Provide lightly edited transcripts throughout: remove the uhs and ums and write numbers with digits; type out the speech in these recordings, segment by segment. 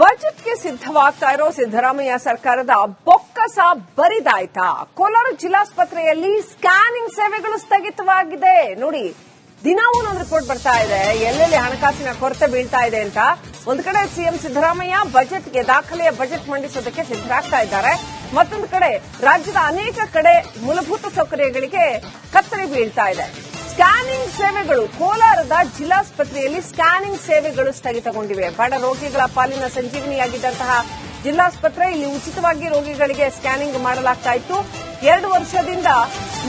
ಬಜೆಟ್ಗೆ ಸಿದ್ಧವಾಗ್ತಾ ಇರೋ ಸಿದ್ದರಾಮಯ್ಯ ಸರ್ಕಾರದ ಬೊಕ್ಕಸ ಬರಿದಾಯ್ತಾ? ಕೋಲಾರ ಜಿಲ್ಲಾಸ್ಪತ್ರೆಯಲ್ಲಿ ಸ್ಕ್ಯಾನಿಂಗ್ ಸೇವೆಗಳು ಸ್ಥಗಿತವಾಗಿದೆ. ನೋಡಿ, ದಿನವೂ ಒಂದು ರಿಪೋರ್ಟ್ ಬರ್ತಾ ಇದೆ ಎಲ್ಲೆಲ್ಲಿ ಹಣಕಾಸಿನ ಕೊರತೆ ಬೀಳ್ತಾ ಇದೆ ಅಂತ. ಒಂದು ಕಡೆ ಸಿಎಂ ಸಿದ್ದರಾಮಯ್ಯ ಬಜೆಟ್ಗೆ ದಾಖಲೆಯ ಬಜೆಟ್ ಮಂಡಿಸೋದಕ್ಕೆ ಸಿದ್ದರಾಗ್ತಾ ಇದ್ದಾರೆ. ಮತ್ತೊಂದು ಕಡೆ ರಾಜ್ಯದ ಅನೇಕ ಕಡೆ ಮೂಲಭೂತ ಸೌಕರ್ಯಗಳಿಗೆ ಕತ್ತರಿ ಬೀಳ್ತಾ ಇದೆ. ಸ್ಕ್ಯಾನಿಂಗ್ ಸೇವೆಗಳು ಕೋಲಾರದ ಜಿಲ್ಲಾಸ್ಪತ್ರೆಯಲ್ಲಿ ಸ್ಕ್ಯಾನಿಂಗ್ ಸೇವೆಗಳು ಸ್ಥಗಿತಗೊಂಡಿವೆ. ಬಡ ರೋಗಿಗಳ ಪಾಲಿನ ಸಂಜೀವಿನಿಯಾಗಿದ್ದಂತಹ ಜಿಲ್ಲಾಸ್ಪತ್ರೆ ಇಲ್ಲಿ ಉಚಿತವಾಗಿ ರೋಗಿಗಳಿಗೆ ಸ್ಕ್ಯಾನಿಂಗ್ ಮಾಡಲಾಗ್ತಾ ಇತ್ತು. 2 ವರ್ಷದಿಂದ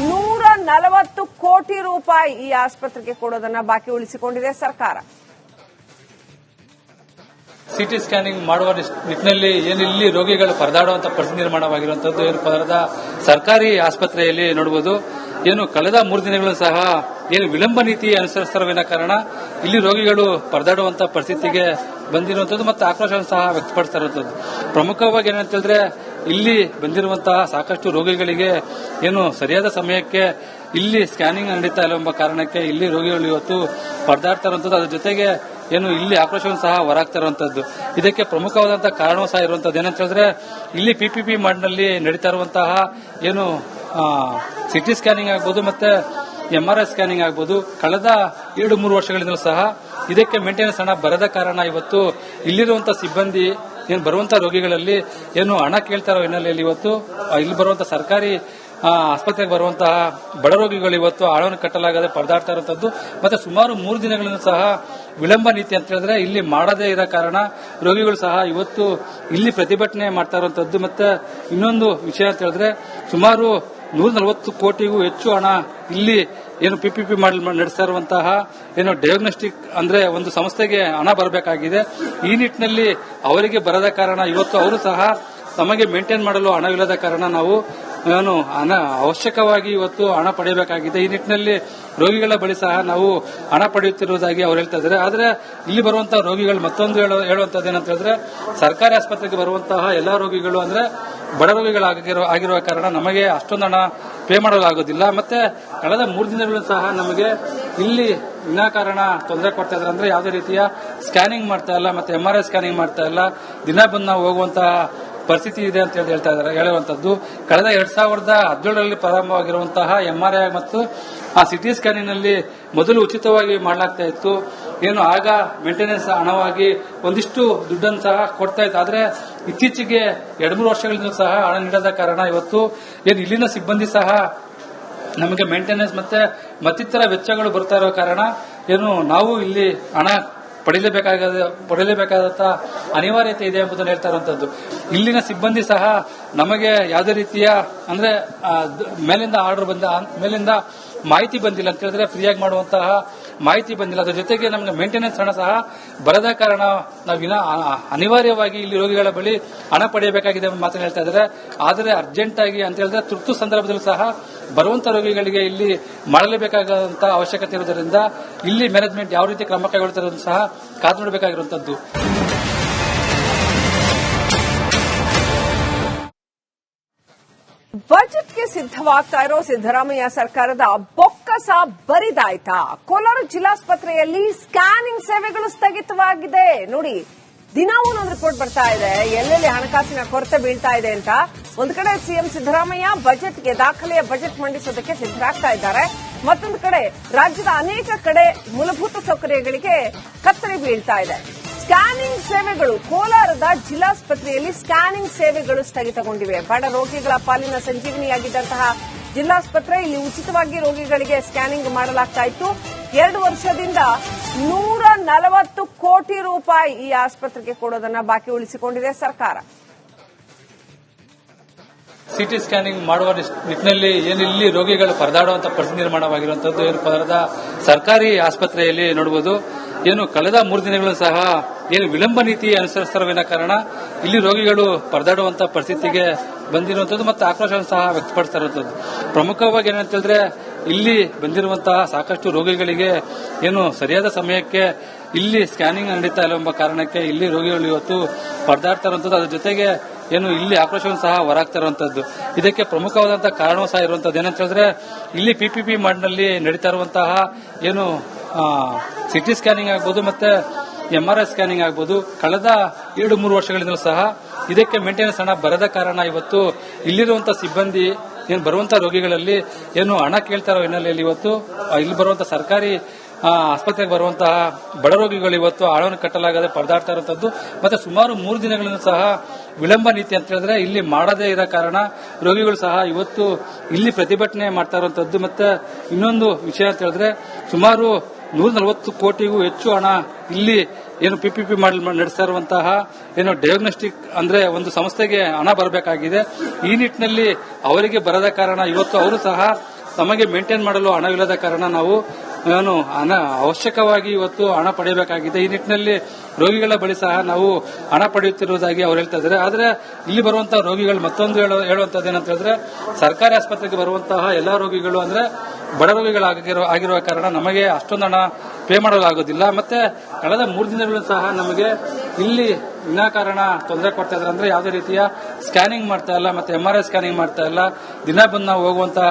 140 ಕೋಟಿ ರೂಪಾಯಿ ಈ ಆಸ್ಪತ್ರೆಗೆ ಕೊಡೋದನ್ನ ಬಾಕಿ ಉಳಿಸಿಕೊಂಡಿದೆ ಸರ್ಕಾರ. ಸಿಟಿ ಸ್ಕ್ಯಾನಿಂಗ್ ಮಾಡುವ ನಿಟ್ಟಿನಲ್ಲಿ ಇಲ್ಲಿ ರೋಗಿಗಳು ಪರದಾಡುವಂತಹ ಪರಿಸ್ಥಿತಿ ನಿರ್ಮಾಣವಾಗಿರುವಂತದ್ದು ಕೋಲಾರದ ಸರ್ಕಾರಿ ಆಸ್ಪತ್ರೆಯಲ್ಲಿ ನೋಡಬಹುದು. ಕಳೆದ 3 ದಿನಗಳು ಸಹ ವಿಳಂಬ ನೀತಿ ಅನುಸರಿಸುತ್ತಿರುವ ಕಾರಣ ಇಲ್ಲಿ ರೋಗಿಗಳು ಪರದಾಡುವಂತಹ ಪರಿಸ್ಥಿತಿಗೆ ಬಂದಿರುವಂತದ್ದು ಮತ್ತು ಆಕ್ರೋಶವನ್ನು ಸಹ ವ್ಯಕ್ತಪಡಿಸ್ತಾ ಇರುವಂತದ್ದು. ಪ್ರಮುಖವಾಗಿ ಏನಂತ ಹೇಳಿದ್ರೆ, ಇಲ್ಲಿ ಬಂದಿರುವಂತಹ ಸಾಕಷ್ಟು ರೋಗಿಗಳಿಗೆ ಸರಿಯಾದ ಸಮಯಕ್ಕೆ ಇಲ್ಲಿ ಸ್ಕ್ಯಾನಿಂಗ್ ನಡೀತಾ ಇಲ್ಲ ಎಂಬ ಕಾರಣಕ್ಕೆ ಇಲ್ಲಿ ರೋಗಿಗಳು ಇವತ್ತು ಪರದಾಡ್ತಾ ಇರುವಂತದ್ದು. ಅದ್ರ ಜೊತೆಗೆ ಇಲ್ಲಿ ಆಕ್ರೋಶವನ್ನು ಸಹ ಹೊರಾಗ್ತಾ ಇರುವಂತದ್ದು. ಇದಕ್ಕೆ ಪ್ರಮುಖವಾದಂತಹ ಕಾರಣವೂ ಸಹ ಇರುವಂತದ್ದು ಏನಂತ ಹೇಳಿದ್ರೆ, ಇಲ್ಲಿ ಪಿಪಿಪಿ ಮಾಡ್ನಲ್ಲಿ ನಡೀತಾ ಇರುವಂತಹ ಸಿಟಿ ಸ್ಕ್ಯಾನಿಂಗ್ ಆಗ್ಬೋದು ಮತ್ತೆ MRI ಸ್ಕ್ಯಾನಿಂಗ್ ಆಗ್ಬೋದು, ಕಳೆದ 2-3 ವರ್ಷಗಳಿಂದಲೂ ಸಹ ಇದಕ್ಕೆ ಮೇಂಟೆನೆನ್ಸ್ ಹಣ ಬರದ ಕಾರಣ ಇವತ್ತು ಇಲ್ಲಿರುವಂತಹ ಸಿಬ್ಬಂದಿ ಬರುವಂತಹ ರೋಗಿಗಳಲ್ಲಿ ಹಣ ಕೇಳ್ತಾ ಇರೋ ಹಿನ್ನೆಲೆಯಲ್ಲಿ ಇವತ್ತು ಇಲ್ಲಿ ಬರುವಂತಹ ಸರ್ಕಾರಿ ಆಸ್ಪತ್ರೆಗೆ ಬರುವಂತಹ ಬಡ ರೋಗಿಗಳು ಇವತ್ತು ಹಣವನ್ನು ಕಟ್ಟಲಾಗದೆ ಪರದಾಡ್ತಾ ಇರುವಂತದ್ದು. ಮತ್ತೆ ಸುಮಾರು 3 ದಿನಗಳಿಂದ ಸಹ ವಿಳಂಬ ನೀತಿ ಅಂತ ಹೇಳಿದ್ರೆ ಇಲ್ಲಿ ಮಾಡದೇ ಇರೋ ಕಾರಣ ರೋಗಿಗಳು ಸಹ ಇವತ್ತು ಇಲ್ಲಿ ಪ್ರತಿಭಟನೆ ಮಾಡ್ತಾ ಇರುವಂತದ್ದು. ಮತ್ತೆ ಇನ್ನೊಂದು ವಿಷಯ ಅಂತ ಹೇಳಿದ್ರೆ, ಸುಮಾರು 140 ಕೋಟಿಗೂ ಹೆಚ್ಚು ಹಣ ಇಲ್ಲಿ ಪಿಪಿಪಿ ನಡೆಸ್ತಾ ಇರುವಂತಹ ಡಯಾಗ್ನೋಸ್ಟಿಕ್ ಅಂದ್ರೆ ಒಂದು ಸಂಸ್ಥೆಗೆ ಹಣ ಬರಬೇಕಾಗಿದೆ. ಈ ನಿಟ್ಟಿನಲ್ಲಿ ಅವರಿಗೆ ಬರದ ಕಾರಣ ಇವತ್ತು ಅವರು ಸಹ ತಮಗೆ ಮೇಂಟೈನ್ ಮಾಡಲು ಹಣವಿಲ್ಲದ ಕಾರಣ ನಾವು ಅವಶ್ಯಕವಾಗಿ ಇವತ್ತು ಹಣ ಪಡೆಯಬೇಕಾಗಿದೆ. ಈ ನಿಟ್ಟಿನಲ್ಲಿ ರೋಗಿಗಳ ಬಳಿ ಸಹ ನಾವು ಹಣ ಪಡೆಯುತ್ತಿರುವುದಾಗಿ ಅವರು ಹೇಳ್ತಾ ಇದ್ದಾರೆ. ಆದ್ರೆ ಇಲ್ಲಿ ಬರುವಂತಹ ರೋಗಿಗಳು ಮತ್ತೊಂದು ಹೇಳುವಂತದ್ದು ಏನಂತ ಹೇಳಿದ್ರೆ, ಸರ್ಕಾರಿ ಆಸ್ಪತ್ರೆಗೆ ಬರುವಂತಹ ಎಲ್ಲಾ ರೋಗಿಗಳು ಅಂದ್ರೆ ಬಡ ರೋಗಿಗಳಾಗಿರುವ ಕಾರಣ ನಮಗೆ ಅಷ್ಟೊಂದು ಹಣ ಪೇ ಮಾಡಲಾಗುವುದಿಲ್ಲ. ಮತ್ತೆ ಕಳೆದ 3 ದಿನಗಳು ಸಹ ನಮಗೆ ಇಲ್ಲಿ ವಿನಾಕಾರಣ ತೊಂದರೆ ಕೊಡ್ತಾ ಇದ್ದಾರೆ. ಅಂದ್ರೆ ಯಾವುದೇ ರೀತಿಯ ಸ್ಕ್ಯಾನಿಂಗ್ ಮಾಡ್ತಾ ಇಲ್ಲ, ಮತ್ತೆ MRI ಸ್ಕ್ಯಾನಿಂಗ್ ಮಾಡ್ತಾ ಇಲ್ಲ. ದಿನ ಬಂದು ನಾವು ಹೋಗುವಂತಹ ಪರಿಸ್ಥಿತಿ ಇದೆ ಅಂತ ಹೇಳ್ತಾ ಇದ್ದಾರೆ. ಹೇಳುವಂತದ್ದು ಕಳೆದ 2017ರಲ್ಲಿ ಪ್ರಾರಂಭವಾಗಿರುವಂತಹ MRI ಮತ್ತು ಸಿಟಿ ಸ್ಕ್ಯಾನಿಂಗ್ ನಲ್ಲಿ ಮೊದಲು ಉಚಿತವಾಗಿ ಮಾಡಲಾಗ್ತಾ ಇತ್ತು. ಆಗ ಮೇಂಟೆನೆನ್ಸ್ ಹಣವಾಗಿ ಒಂದಿಷ್ಟು ದುಡ್ಡನ್ನು ಸಹ ಕೊಡ್ತಾ ಇತ್ತು. ಆದ್ರೆ ಇತ್ತೀಚೆಗೆ 2-3 ವರ್ಷಗಳಿಂದ ಸಹ ಹಣ ನೀಡದ ಕಾರಣ ಇವತ್ತು ಇಲ್ಲಿನ ಸಿಬ್ಬಂದಿ ಸಹ ನಮಗೆ ಮೇಂಟೆನೆನ್ಸ್ ಮತ್ತೆ ಮತ್ತಿತರ ವೆಚ್ಚಗಳು ಬರ್ತಾ ಇರೋ ಕಾರಣ ನಾವು ಇಲ್ಲಿ ಹಣ ಪಡೆಯಲೇಬೇಕಾದಂತ ಅನಿವಾರ್ಯತೆ ಇದೆ ಎಂಬುದನ್ನು ಹೇಳ್ತಾ ಇರುವಂತದ್ದು. ಇಲ್ಲಿನ ಸಿಬ್ಬಂದಿ ಸಹ ನಮಗೆ ಯಾವುದೇ ರೀತಿಯ ಅಂದ್ರೆ ಮೇಲಿಂದ ಆರ್ಡರ್ ಮೇಲಿಂದ ಮಾಹಿತಿ ಬಂದಿಲ್ಲ ಅಂತ ಹೇಳಿದ್ರೆ ಫ್ರೀಯಾಗಿ ಮಾಡುವಂತಹ ಮಾಹಿತಿ ಬಂದಿಲ್ಲ. ಅದರ ಜೊತೆಗೆ ನಮಗೆ ಮೇಂಟೆನೆನ್ಸ್ ಹಣ ಸಹ ಬರದ ಕಾರಣ ನಾವು ಅನಿವಾರ್ಯವಾಗಿ ಇಲ್ಲಿ ರೋಗಿಗಳ ಬಳಿ ಹಣ ಪಡೆಯಬೇಕಾಗಿದೆ ಎಂಬ ಮಾತನ್ನು ಹೇಳ್ತಾ ಇದ್ದಾರೆ. ಆದರೆ ಅರ್ಜೆಂಟ್ ಆಗಿ ಅಂತ ಹೇಳಿದ್ರೆ ತುರ್ತು ಸಂದರ್ಭದಲ್ಲೂ ಸಹ ಬರುವಂತಹ ರೋಗಿಗಳಿಗೆ ಇಲ್ಲಿ ಮಾಡಲೇಬೇಕಾದಂತಹ ಅವಶ್ಯಕತೆ ಇರುವುದರಿಂದ ಇಲ್ಲಿ ಮ್ಯಾನೇಜ್ಮೆಂಟ್ ಯಾವ ರೀತಿ ಕ್ರಮ ಕೈಗೊಳ್ಳುತ್ತದೆ ಸಹ ಕಾದು ನೋಡಬೇಕಾಗಿರುವಂತದ್ದು. ಬಜೆಟ್ಗೆ ಸಿದ್ಧವಾಗ್ತಾ ಇರೋ ಸಿದ್ದರಾಮಯ್ಯ ಸರ್ಕಾರದ ಬೊಕ್ಕಸ ಬರಿದಾಯ್ತಾ? ಕೋಲಾರ ಜಿಲ್ಲಾಸ್ಪತ್ರೆಯಲ್ಲಿ ಸ್ಕ್ಯಾನಿಂಗ್ ಸೇವೆಗಳು ಸ್ಥಗಿತವಾಗಿದೆ. ನೋಡಿ, ದಿನವೂ ಒಂದು ರಿಪೋರ್ಟ್ ಬರ್ತಾ ಇದೆ ಎಲ್ಲೆಲ್ಲಿ ಹಣಕಾಸಿನ ಕೊರತೆ ಬೀಳ್ತಾ ಇದೆ ಅಂತ. ಒಂದು ಕಡೆ ಸಿಎಂ ಸಿದ್ದರಾಮಯ್ಯ ಬಜೆಟ್ಗೆ ದಾಖಲೆಯ ಬಜೆಟ್ ಮಂಡಿಸೋದಕ್ಕೆ ಸಿದ್ದರಾಗ್ತಾ ಇದ್ದಾರೆ. ಮತ್ತೊಂದು ಕಡೆ ರಾಜ್ಯದ ಅನೇಕ ಕಡೆ ಮೂಲಭೂತ ಸೌಕರ್ಯಗಳಿಗೆ ಕತ್ತರಿ ಬೀಳ್ತಾ ಇದೆ. ಸ್ಕ್ಯಾನಿಂಗ್ ಸೇವೆಗಳು ಕೋಲಾರದ ಜಿಲ್ಲಾಸ್ಪತ್ರೆಯಲ್ಲಿ ಸ್ಕ್ಯಾನಿಂಗ್ ಸೇವೆಗಳು ಸ್ಥಗಿತಗೊಂಡಿವೆ. ಬಡ ರೋಗಿಗಳ ಪಾಲಿನ ಸಂಜೀವಿನಿಯಾಗಿದ್ದಂತಹ ಜಿಲ್ಲಾಸ್ಪತ್ರೆ ಇಲ್ಲಿ ಉಚಿತವಾಗಿ ರೋಗಿಗಳಿಗೆ ಸ್ಕ್ಯಾನಿಂಗ್ ಮಾಡಲಾಗ್ತಾ ಇತ್ತು. 2 ವರ್ಷದಿಂದ 140 ಕೋಟಿ ರೂಪಾಯಿ ಈ ಆಸ್ಪತ್ರೆಗೆ ಕೊಡೋದನ್ನ ಬಾಕಿ ಉಳಿಸಿಕೊಂಡಿದೆ ಸರ್ಕಾರ. ಸಿಟಿ ಸ್ಕ್ಯಾನಿಂಗ್ ಮಾಡುವ ನಿಟ್ಟಿನಲ್ಲಿ ಇಲ್ಲಿ ರೋಗಿಗಳು ಪರದಾಡುವಂತಹ ಪರಿಸ್ಥಿತಿ ನಿರ್ಮಾಣವಾಗಿರುವಂತದ್ದು ಕೋಲಾರದ ಸರ್ಕಾರಿ ಆಸ್ಪತ್ರೆಯಲ್ಲಿ ನೋಡಬಹುದು. ಕಳೆದ 3 ದಿನಗಳು ಸಹ ವಿಳಂಬ ನೀತಿ ಅನುಸರಿಸುತ್ತಿರುವ ಕಾರಣ ಇಲ್ಲಿ ರೋಗಿಗಳು ಪರದಾಡುವಂತಹ ಪರಿಸ್ಥಿತಿಗೆ ಬಂದಿರುವಂತದ್ದು ಮತ್ತು ಆಕ್ರೋಶವನ್ನು ಸಹ ವ್ಯಕ್ತಪಡಿಸ್ತಾ ಇರುವಂತದ್ದು. ಪ್ರಮುಖವಾಗಿ ಏನಂತ ಹೇಳಿದ್ರೆ, ಇಲ್ಲಿ ಬಂದಿರುವಂತಹ ಸಾಕಷ್ಟು ರೋಗಿಗಳಿಗೆ ಸರಿಯಾದ ಸಮಯಕ್ಕೆ ಇಲ್ಲಿ ಸ್ಕ್ಯಾನಿಂಗ್ ನಡೀತಾ ಇಲ್ಲ ಎಂಬ ಕಾರಣಕ್ಕೆ ಇಲ್ಲಿ ರೋಗಿಗಳು ಇವತ್ತು ಪರದಾಡ್ತಾ ಇರುವಂತದ್ದು. ಅದ್ರ ಜೊತೆಗೆ ಇಲ್ಲಿ ಆಕ್ರೋಶವನ್ನು ಸಹ ಹೊರಾಗ್ತಾ ಇರುವಂತದ್ದು. ಇದಕ್ಕೆ ಪ್ರಮುಖವಾದಂತಹ ಕಾರಣವೂ ಸಹ ಇರುವಂತದ್ದು ಏನಂತ ಹೇಳಿದ್ರೆ, ಇಲ್ಲಿ ಪಿಪಿಪಿ ಮಾಡ್ನಲ್ಲಿ ನಡೀತಾ ಇರುವಂತಹ ಸಿಟಿ ಸ್ಕ್ಯಾನಿಂಗ್ ಆಗ್ಬೋದು ಮತ್ತೆ MRI ಸ್ಕ್ಯಾನಿಂಗ್ ಆಗ್ಬೋದು. ಕಳೆದ 2-3 ವರ್ಷಗಳಿಂದಲೂ ಸಹ ಇದಕ್ಕೆ ಮೇಂಟೆನೆನ್ಸ್ ಹಣ ಬರದ ಕಾರಣ ಇವತ್ತು ಇಲ್ಲಿರುವಂತಹ ಸಿಬ್ಬಂದಿ ಏನು ಬರುವಂತಹ ರೋಗಿಗಳಲ್ಲಿ ಏನು ಹಣ ಕೇಳ್ತಾರೋ ಹಿನ್ನೆಲೆಯಲ್ಲಿ ಇವತ್ತು ಇಲ್ಲಿ ಬರುವಂತಹ ಸರ್ಕಾರಿ ಆಸ್ಪತ್ರೆಗೆ ಬರುವಂತಹ ಬಡ ರೋಗಿಗಳು ಇವತ್ತು ಹಣವನ್ನು ಕಟ್ಟಲಾಗದೆ ಪರದಾಡ್ತಾ ಇರುವಂತದ್ದು. ಮತ್ತೆ ಸುಮಾರು 3 ದಿನಗಳಿಂದ ಸಹ ವಿಳಂಬ ನೀತಿ ಅಂತ ಹೇಳಿದ್ರೆ ಇಲ್ಲಿ ಮಾಡದೇ ಇರೋ ಕಾರಣ ರೋಗಿಗಳು ಸಹ ಇವತ್ತು ಇಲ್ಲಿ ಪ್ರತಿಭಟನೆ ಮಾಡ್ತಾ ಇರುವಂತದ್ದು. ಮತ್ತೆ ಇನ್ನೊಂದು ವಿಷಯ ಅಂತ ಹೇಳಿದ್ರೆ ಸುಮಾರು 140 ಕೋಟಿಗೂ ಹೆಚ್ಚು ಹಣ ಇಲ್ಲಿ ಏನು PPP ನಡೆಸ್ತಾ ಇರುವಂತಹ ಏನು ಡಯಾಗ್ನೋಸ್ಟಿಕ್ ಅಂದ್ರೆ ಒಂದು ಸಂಸ್ಥೆಗೆ ಹಣ ಬರಬೇಕಾಗಿದೆ. ಈ ನಿಟ್ಟಿನಲ್ಲಿ ಅವರಿಗೆ ಬರದ ಕಾರಣ ಇವತ್ತು ಅವರು ಸಹ ತಮಗೆ ಮೇಂಟೈನ್ ಮಾಡಲು ಹಣವಿಲ್ಲದ ಕಾರಣ ನಾವು ಹಣ ಅವಶ್ಯಕವಾಗಿ ಇವತ್ತು ಹಣ ಪಡೆಯಬೇಕಾಗಿದೆ. ಈ ನಿಟ್ಟಿನಲ್ಲಿ ರೋಗಿಗಳ ಬಳಿ ಸಹ ನಾವು ಹಣ ಪಡೆಯುತ್ತಿರುವುದಾಗಿ ಅವರು ಹೇಳ್ತಾ ಇದ್ದಾರೆ. ಆದ್ರೆ ಇಲ್ಲಿ ಬರುವಂತಹ ರೋಗಿಗಳು ಮತ್ತೊಂದು ಹೇಳುವಂತದ್ದು ಏನಂತ ಹೇಳಿದ್ರೆ ಸರ್ಕಾರಿ ಆಸ್ಪತ್ರೆಗೆ ಬರುವಂತಹ ಎಲ್ಲಾ ರೋಗಿಗಳು ಅಂದ್ರೆ ಬಡ ರೋಗಿಗಳಾಗಿರುವ ಕಾರಣ ನಮಗೆ ಅಷ್ಟೊಂದು ಹಣ ಪೇ ಮಾಡಲಾಗುವುದಿಲ್ಲ. ಮತ್ತೆ ಕಳೆದ 3 ದಿನಗಳು ಸಹ ನಮಗೆ ಇಲ್ಲಿ ವಿನಾಕಾರಣ ತೊಂದರೆ ಕೊಡ್ತಾ ಇದ್ದಾರೆ. ಅಂದ್ರೆ ಯಾವುದೇ ರೀತಿಯ ಸ್ಕ್ಯಾನಿಂಗ್ ಮಾಡ್ತಾ ಇಲ್ಲ, ಮತ್ತೆ MRI ಸ್ಕ್ಯಾನಿಂಗ್ ಮಾಡ್ತಾ ಇಲ್ಲ. ದಿನ ಬಂದು ನಾವು ಹೋಗುವಂತಹ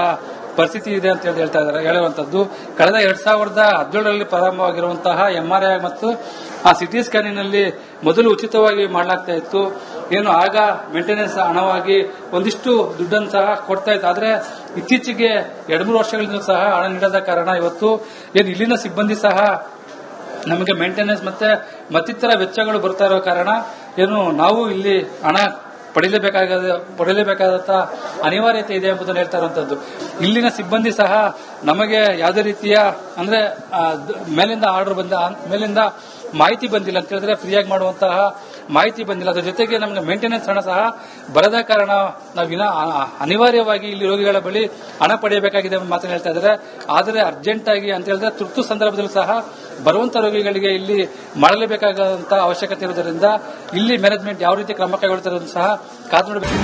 ಪರಿಸ್ಥಿತಿ ಇದೆ ಅಂತ ಹೇಳ್ತಾ ಇದ್ದಾರೆ. ಹೇಳುವಂತದ್ದು ಕಳೆದ 2017ರಲ್ಲಿ ಪ್ರಾರಂಭವಾಗಿರುವಂತಹ MRI ಮತ್ತು CT ಸ್ಕ್ಯಾನಿಂಗ್ ನಲ್ಲಿ ಮೊದಲು ಉಚಿತವಾಗಿ ಮಾಡಲಾಗ್ತಾ ಇತ್ತು. ಏನು ಆಗ ಮೇಂಟೆನೆನ್ಸ್ ಹಣವಾಗಿ ಒಂದಿಷ್ಟು ದುಡ್ಡನ್ನು ಸಹ ಕೊಡ್ತಾ ಇತ್ತು. ಆದ್ರೆ ಇತ್ತೀಚೆಗೆ 2-3 ವರ್ಷಗಳಿಂದ ಸಹ ಹಣ ನೀಡದ ಕಾರಣ ಇವತ್ತು ಏನು ಇಲ್ಲಿನ ಸಿಬ್ಬಂದಿ ಸಹ ನಮಗೆ ಮೇಂಟೆನೆನ್ಸ್ ಮತ್ತೆ ಮತ್ತಿತರ ವೆಚ್ಚಗಳು ಬರ್ತಾ ಇರೋ ಕಾರಣ ಏನು ನಾವು ಇಲ್ಲಿ ಹಣ ಪಡೆಯಲೇಬೇಕಾದಂತ ಅನಿವಾರ್ಯತೆ ಇದೆ ಎಂಬುದನ್ನು ಹೇಳ್ತಾ ಇರುವಂತದ್ದು. ಇಲ್ಲಿನ ಸಿಬ್ಬಂದಿ ಸಹ ನಮಗೆ ಯಾವುದೇ ರೀತಿಯ ಅಂದ್ರೆ ಮೇಲಿಂದ ಆರ್ಡರ್ ಮೇಲಿಂದ ಮಾಹಿತಿ ಬಂದಿಲ್ಲ ಅಂತ ಹೇಳಿದ್ರೆ ಫ್ರೀಯಾಗಿ ಮಾಡುವಂತಹ ಮಾಹಿತಿ ಬಂದಿಲ್ಲ. ಅದರ ಜೊತೆಗೆ ನಮಗೆ ಮೇಂಟೆನೆನ್ಸ್ ಹಣ ಸಹ ಬರದ ಕಾರಣ ನಾವು ಅನಿವಾರ್ಯವಾಗಿ ಇಲ್ಲಿ ರೋಗಿಗಳ ಬಳಿ ಹಣ ಪಡೆಯಬೇಕಾಗಿದೆ ಎಂಬ ಮಾತನ್ನು ಹೇಳ್ತಾ ಇದ್ದಾರೆ. ಆದರೆ ಅರ್ಜೆಂಟ್ ಆಗಿ ಅಂತ ಹೇಳಿದ್ರೆ ತುರ್ತು ಸಂದರ್ಭದಲ್ಲೂ ಸಹ ಬರುವಂತಹ ರೋಗಿಗಳಿಗೆ ಇಲ್ಲಿ ಮಾಡಲೇಬೇಕಾದಂತಹ ಅವಶ್ಯಕತೆ ಇರುವುದರಿಂದ ಇಲ್ಲಿ ಮ್ಯಾನೇಜ್ಮೆಂಟ್ ಯಾವ ರೀತಿ ಕ್ರಮ ಕೈಗೊಳ್ಳುತ್ತದೆ ಸಹ ಕಾದು ನೋಡಬೇಕು.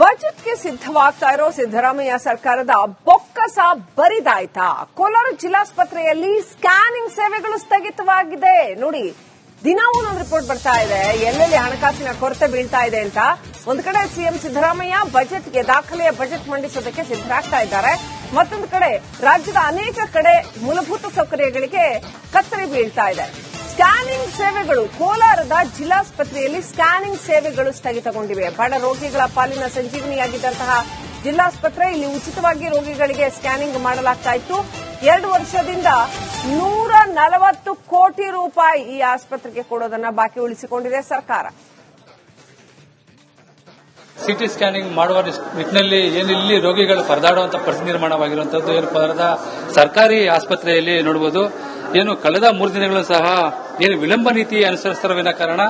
ಬಜೆಟ್ಗೆ ಸಿದ್ಧವಾಗ್ತಾ ಇರೋ ಸಿದ್ದರಾಮಯ್ಯ ಸರ್ಕಾರದ ಬೊಕ್ಕಸ ಬರಿದಾಯ್ತಾ? ಕೋಲಾರ ಜಿಲ್ಲಾಸ್ಪತ್ರೆಯಲ್ಲಿ ಸ್ಕ್ಯಾನಿಂಗ್ ಸೇವೆಗಳು ಸ್ಥಗಿತವಾಗಿದೆ. ನೋಡಿ, ದಿನವೂ ಒಂದು ರಿಪೋರ್ಟ್ ಬರ್ತಾ ಇದೆ ಎಲ್ಲೆಲ್ಲಿ ಹಣಕಾಸಿನ ಕೊರತೆ ಬೀಳ್ತಾ ಇದೆ ಅಂತ. ಒಂದು ಕಡೆ ಸಿಎಂ ಸಿದ್ದರಾಮಯ್ಯ ಬಜೆಟ್ಗೆ ದಾಖಲೆಯ ಬಜೆಟ್ ಮಂಡಿಸೋದಕ್ಕೆ ಸಿದ್ದರಾಗ್ತಾ ಇದ್ದಾರೆ. ಮತ್ತೊಂದು ಕಡೆ ರಾಜ್ಯದ ಅನೇಕ ಕಡೆ ಮೂಲಭೂತ ಸೌಕರ್ಯಗಳಿಗೆ ಕತ್ತರಿ ಬೀಳ್ತಾ ಇದೆ. ಸ್ಕ್ಯಾನಿಂಗ್ ಸೇವೆಗಳು ಕೋಲಾರದ ಜಿಲ್ಲಾಸ್ಪತ್ರೆಯಲ್ಲಿ ಸ್ಕ್ಯಾನಿಂಗ್ ಸೇವೆಗಳು ಸ್ಥಗಿತಗೊಂಡಿವೆ. ಬಡ ರೋಗಿಗಳ ಪಾಲಿನ ಸಂಜೀವನಿಯಾಗಿದ್ದಂತಹ ಜಿಲ್ಲಾಸ್ಪತ್ರೆ ಇಲ್ಲಿ ಉಚಿತವಾಗಿ ರೋಗಿಗಳಿಗೆ ಸ್ಕ್ಯಾನಿಂಗ್ ಮಾಡಲಾಗ್ತಾ ಇತ್ತು. 2 ವರ್ಷದಿಂದ 140 ಕೋಟಿ ರೂಪಾಯಿ ಈ ಆಸ್ಪತ್ರೆಗೆ ಕೊಡೋದನ್ನ ಬಾಕಿ ಉಳಿಸಿಕೊಂಡಿದೆ ಸರ್ಕಾರ. CT ಸ್ಕ್ಯಾನಿಂಗ್ ಮಾಡುವ ನಿಟ್ಟಿನಲ್ಲಿ ಏನು ಇಲ್ಲಿ ರೋಗಿಗಳು ಪರದಾಡುವಂತಹ ಪರಿಸ್ಥಿತಿ ನಿರ್ಮಾಣವಾಗಿರುವಂತದ್ದು ಏನು ಕೋಲಾರದ ಸರ್ಕಾರಿ ಆಸ್ಪತ್ರೆಯಲ್ಲಿ ನೋಡಬಹುದು. ಏನು ಕಳೆದ 3 ದಿನಗಳು ಸಹ ಏನು ವಿಳಂಬ ನೀತಿ ಅನುಸರಿಸ್ತಿರುವ ಕಾರಣ